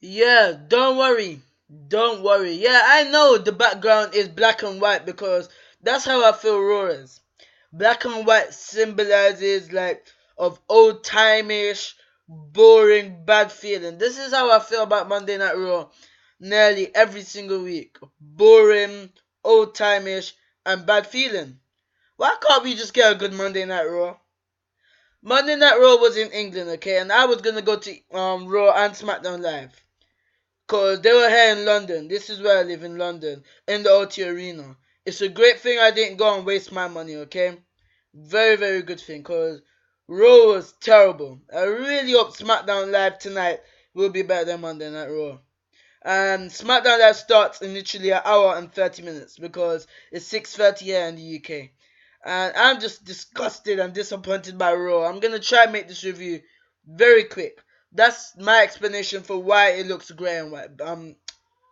Yeah, don't worry. Don't worry. Yeah, I know the background is black and white because that's how I feel Raw is. Black and white symbolizes like of old time-ish, boring, bad feeling. This is how I feel about Monday Night Raw nearly every single week. Boring, old time-ish, and bad feeling. Why can't we just get a good Monday Night Raw? Monday Night Raw was in England, okay, and I was gonna go to Raw and SmackDown Live. Cause they were here in London. This is where I live in London, in the OT Arena. It's a great thing I didn't go and waste my money, okay? Very, very good thing, cause Raw was terrible. I really hope SmackDown Live tonight will be better than Monday Night Raw. And SmackDown Live starts in literally an hour and 30 minutes because it's 6:30 here in the UK. And I'm just disgusted and disappointed by Raw. I'm gonna try and make this review very quick. That's my explanation for why it looks grey and white.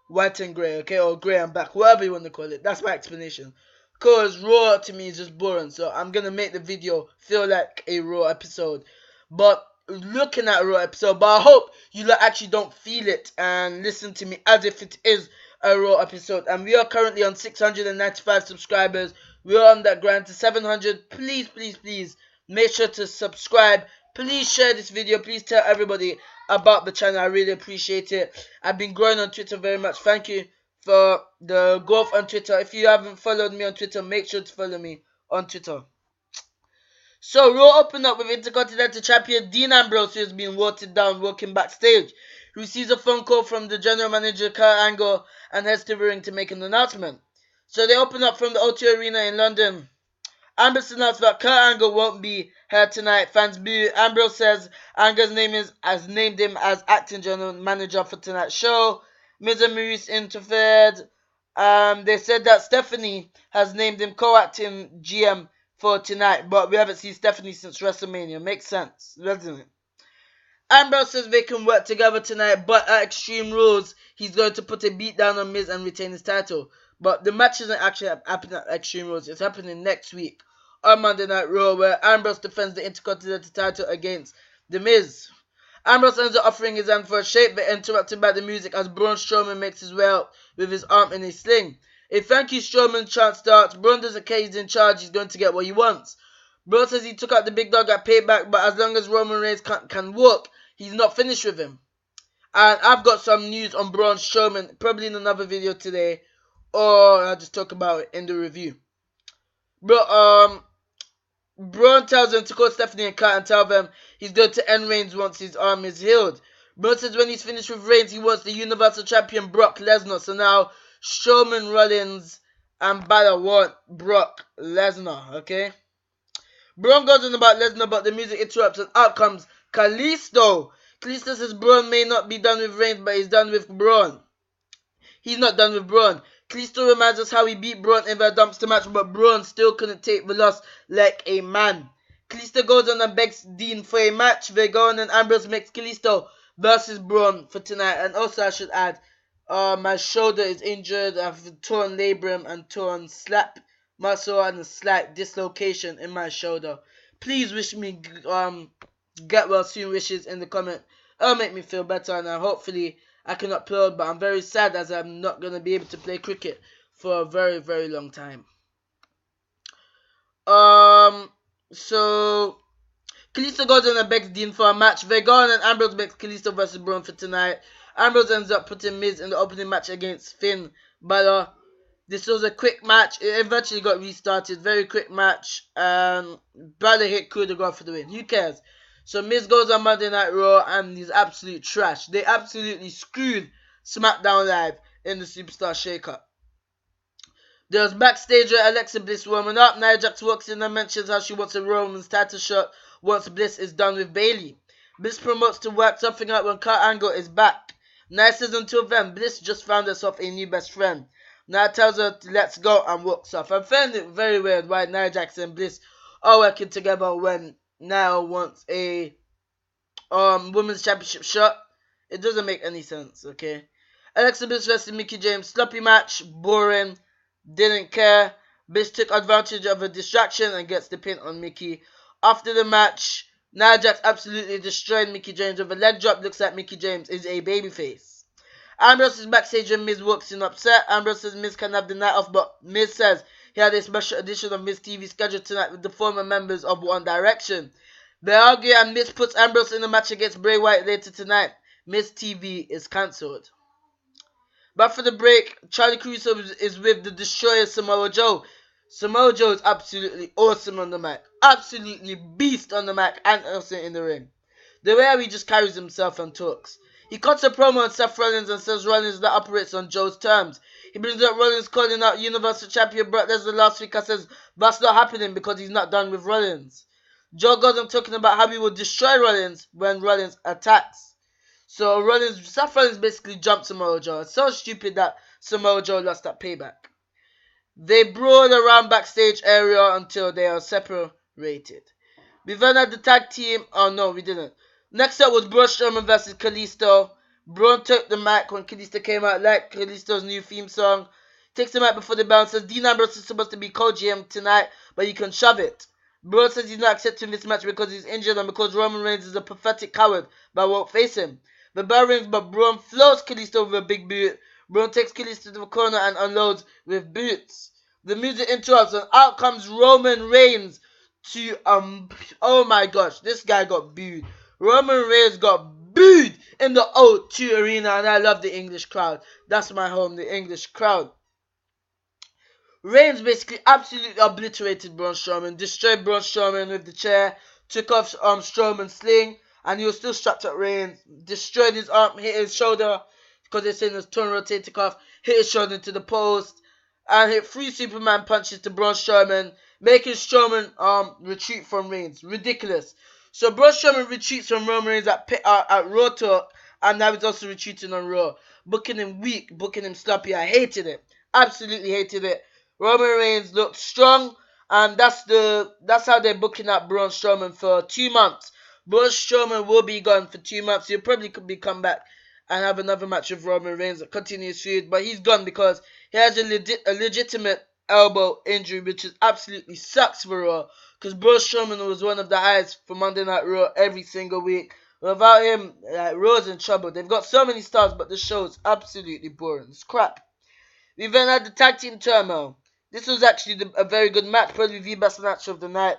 White and grey, okay, or grey and black, whatever you want to call it. That's my explanation. Cause Raw to me is just boring, so I'm gonna make the video feel like a Raw episode. But looking at a Raw episode, but I hope you actually don't feel it and listen to me as if it is a Raw episode. And we are currently on 695 subscribers. We are on that grind to 700. Please, please, please make sure to subscribe. Please share this video. Please tell everybody about the channel. I really appreciate it. I've been growing on Twitter very much. Thank you for the growth on Twitter. If you haven't followed me on Twitter, make sure to follow me on Twitter. So Raw opened up with Intercontinental Champion Dean Ambrose, who has been watered down, walking backstage. He receives a phone call from the general manager Kurt Angle and heads to the ring to make an announcement. So they open up from the O2 Arena in London. Ambrose announced that Kurt Angle won't be here tonight. Fans boo. Ambrose says Angle's has named him as acting general manager for tonight's show. Miz and Maurice interfered. They said that Stephanie has named him co-acting GM for tonight, but we haven't seen Stephanie since WrestleMania. Makes sense, doesn't it? Ambrose says they can work together tonight, but at Extreme Rules, he's going to put a beat down on Miz and retain his title. But the match isn't actually happening at Extreme Rules. It's happening next week on Monday Night Raw, where Ambrose defends the Intercontinental title against The Miz. Ambrose ends up offering his hand for a shake, but interrupted by the music as Braun Strowman makes his way out with his arm in a sling. A thank you Strowman chant starts. Braun doesn't care he's in charge. He's going to get what he wants. Braun says he took out the big dog at Payback, but as long as Roman Reigns can walk, he's not finished with him. And I've got some news on Braun Strowman, probably in another video today, or I'll just talk about it in the review. Braun tells them to call Stephanie and Kat and tell them he's going to end Reigns once his arm is healed. Braun says when he's finished with Reigns, he wants the Universal Champion Brock Lesnar. So now Strowman, Rollins, and Balor want Brock Lesnar, okay? Braun goes on about Lesnar, but the music interrupts and out comes Kalisto. Kalisto says Braun may not be done with Reigns, but he's done with Braun. He's not done with Braun. Kalisto reminds us how he beat Braun in the dumpster match, but Braun still couldn't take the loss like a man. Kalisto goes on and begs Dean for a match. They go on and Ambrose makes Kalisto versus Braun for tonight. And also I should add, my shoulder is injured. I've torn labrum and torn slap muscle and a slight dislocation in my shoulder. Please wish me get well soon wishes in the comment. It'll make me feel better and hopefully I can upload, but I'm very sad as I'm not going to be able to play cricket for a very, very long time. So Kalisto goes on and begs Dean for a match. They go on and Ambrose begs Kalisto versus Braun for tonight. Ambrose ends up putting Miz in the opening match against Finn Balor. This was a quick match. It eventually got restarted. Very quick match. Balor hit coup de grace for the win. Who cares? So Miz goes on Monday Night Raw and he's absolute trash. They absolutely screwed SmackDown Live in the Superstar Shakeup. There's backstage where Alexa Bliss warming up. Nia Jax walks in and mentions how she wants a Roman's title shot once Bliss is done with Bayley. Bliss promotes to work something out when Kurt Angle is back. Nia says until then, Bliss just found herself a new best friend. Nia tells her to let's go and walks off. I find it very weird why Nia Jax and Bliss are working together when Nia wants a women's championship shot. It doesn't make any sense, okay? Alexa Bliss versus Mickie James. Sloppy match, boring, didn't care. Bliss took advantage of a distraction and gets the pin on Mickie. After the match, Nia Jax absolutely destroyed Mickie James with a leg drop. Looks like Mickie James is a babyface. Ambrose is backstage and Miz walks in upset. Ambrose says Miz can have the night off, but Miz says he had a special edition of Miz TV scheduled tonight with the former members of One Direction. They argue and Miz puts Ambrose in a match against Bray Wyatt later tonight. Miz TV is cancelled. But for the break, Charlie Caruso is with the Destroyer Samoa Joe. Samoa Joe is absolutely awesome on the mic. Absolutely beast on the mic and also in the ring. The way he just carries himself and talks. He cuts a promo on Seth Rollins and says Rollins that operates on Joe's terms. He brings up Rollins calling out Universal Champion Brock Lesnar last week and says that's not happening because he's not done with Rollins. Joe goes on talking about how he will destroy Rollins when Rollins attacks. So Seth Rollins basically jumped Samoa Joe. It's so stupid that Samoa Joe lost that Payback. They brawl around backstage area until they are separated. We then had the tag team. Oh no, we didn't. Next up was Braun Strowman versus Kalisto. Braun took the mic when Kalisto came out, like Kalisto's new theme song. Takes the mic before the bell and says Dean Ambrose is supposed to be co-GM tonight, but you can shove it. Braun says he's not accepting this match because he's injured and because Roman Reigns is a pathetic coward, but won't face him. The bell rings, but Braun floats Kalisto with a big boot. Braun takes Kalisto to the corner and unloads with boots. The music interrupts and out comes Roman Reigns to oh my gosh, this guy got booed. Roman Reigns got booed in the O2 Arena, and I love the English crowd. That's my home, the English crowd. Reigns basically absolutely obliterated Braun Strowman, destroyed Braun Strowman with the chair, took off Strowman's sling, and he was still strapped at Reigns, destroyed his arm, hit his shoulder, because they're saying his torn rotator cuff, hit his shoulder into the post, and hit 3 Superman punches to Braun Strowman, making Strowman retreat from Reigns. Ridiculous. So Braun Strowman retreats from Roman Reigns at Raw Talk, and now he's also retreating on Raw. Booking him weak, booking him sloppy. I hated it. Absolutely hated it. Roman Reigns looked strong, and that's how they're booking up Braun Strowman for 2 months. Braun Strowman will be gone for 2 months. He'll probably come back and have another match with Roman Reigns that continues feud, but he's gone because he has a legitimate elbow injury, which is absolutely sucks for Raw, because Braun Strowman was one of the highs for Monday Night Raw every single week. Without him, Raw's in trouble. They've got so many stars, but the show's absolutely boring. It's crap. We then had the Tag Team Turmoil. This was actually a very good match, probably the best match of the night.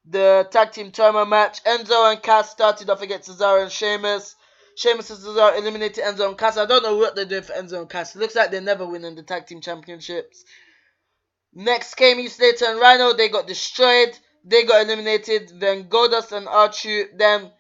The Tag Team Turmoil match. Enzo and Cass started off against Cesaro and Sheamus. Sheamus and Cesaro eliminated Enzo and Cass. I don't know what they're doing for Enzo and Cass. It looks like they're never winning the Tag Team Championships. Next came Heath Slater and Rhino. They got destroyed. They got eliminated. Then Goldust and R-Truth. Then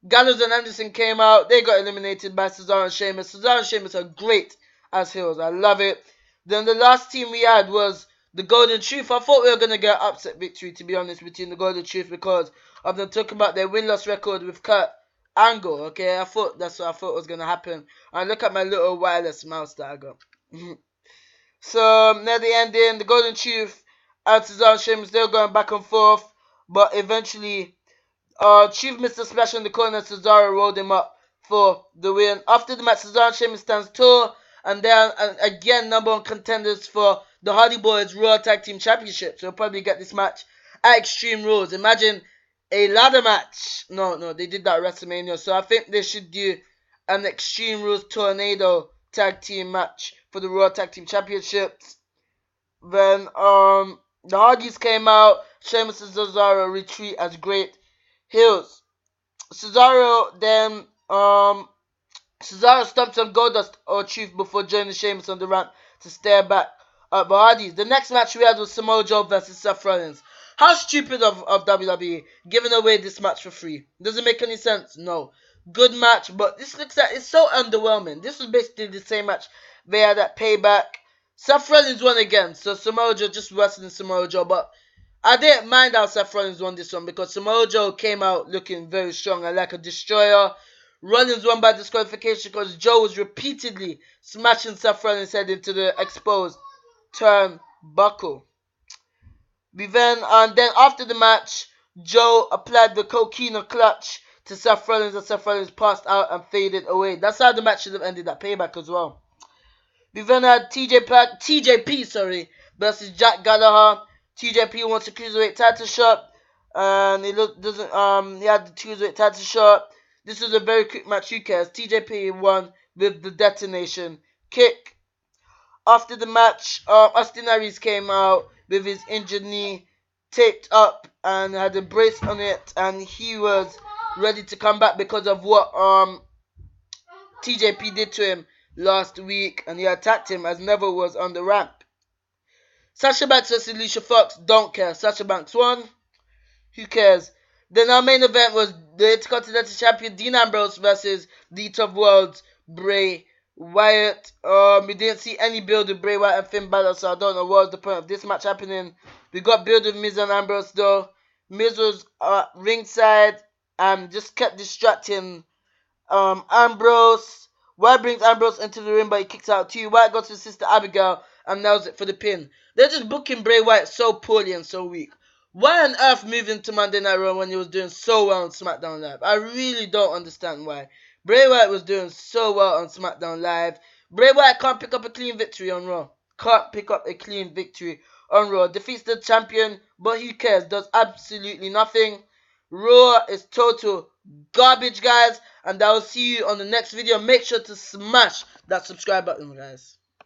Gallows and Anderson came out. They got eliminated by Cesaro and Sheamus. Cesaro and Sheamus are great as heels. I love it. Then the last team we had was the Golden Truth. I thought we were going to get an upset victory, to be honest, between the Golden Truth because of them talking about their win-loss record with Kurt Angle. Okay, that's what I thought was going to happen. And look at my little wireless mouse that I got. So, near the ending, the Golden Truth and Cesaro and Sheamus, they were going back and forth. But eventually, Truth missed a splash in the corner and Cesaro rolled him up for the win. After the match, Cesaro and Sheamus stands tall. And they're, again, number 1 contenders for the Hardy Boys Raw Tag Team Championship. So we'll probably get this match at Extreme Rules. Imagine a ladder match. No, they did that at WrestleMania. So I think they should do an Extreme Rules Tornado Tag Team match for the Raw Tag Team Championships. Then the Hardys came out. Sheamus and Cesaro retreat as great heels. Cesaro then Cesaro stomped on Goldust or Truth before joining Sheamus on the ramp to stare back at the Hardys. The next match we had was Samoa Joe versus Seth Rollins. How stupid of WWE giving away this match for free. Doesn't make any sense. No. Good match, but this looks like it's so underwhelming. This was basically the same match they had at Payback. Seth Rollins won again, so Samoa Joe just worse than Samoa Joe, but I didn't mind how Seth Rollins won this one because Samoa Joe came out looking very strong and like a destroyer. Rollins won by disqualification because Joe was repeatedly smashing Seth Rollins' head into the exposed turnbuckle. And then after the match, Joe applied the Coquina clutch to Seth Rollins and Seth Rollins passed out and faded away. That's how the match should have ended at Payback as well. We then had TJP versus Jack Gallagher. TJP wants a cruiserweight title shot, and he had the cruiserweight title shot. This was a very quick match. Who cares? TJP won with the detonation kick. After the match, Austin Aries came out with his injured knee taped up and had a brace on it, and he was ready to come back because of what TJP did to him last week, and he attacked him as Neville was on the ramp. Sasha Banks vs Alicia Fox, don't care. Sasha Banks won. Who cares? Then our main event was the Intercontinental Champion Dean Ambrose versus the Top World's Bray Wyatt. We didn't see any build with Bray Wyatt and Finn Balor, so I don't know what was the point of this match happening. We got build with Miz and Ambrose though. Miz was ringside and just kept distracting Ambrose. Wyatt brings Ambrose into the ring, but he kicks out too. Wyatt goes to his sister Abigail and nails it for the pin. They're just booking Bray Wyatt so poorly and so weak. Why on earth move him to Monday Night Raw when he was doing so well on SmackDown Live? I really don't understand why. Bray Wyatt was doing so well on SmackDown Live. Bray Wyatt can't pick up a clean victory on Raw. Can't pick up a clean victory on Raw. Defeats the champion, but who cares? Does absolutely nothing. Raw is total garbage, guys. And I will see you on the next video. Make sure to smash that subscribe button, guys.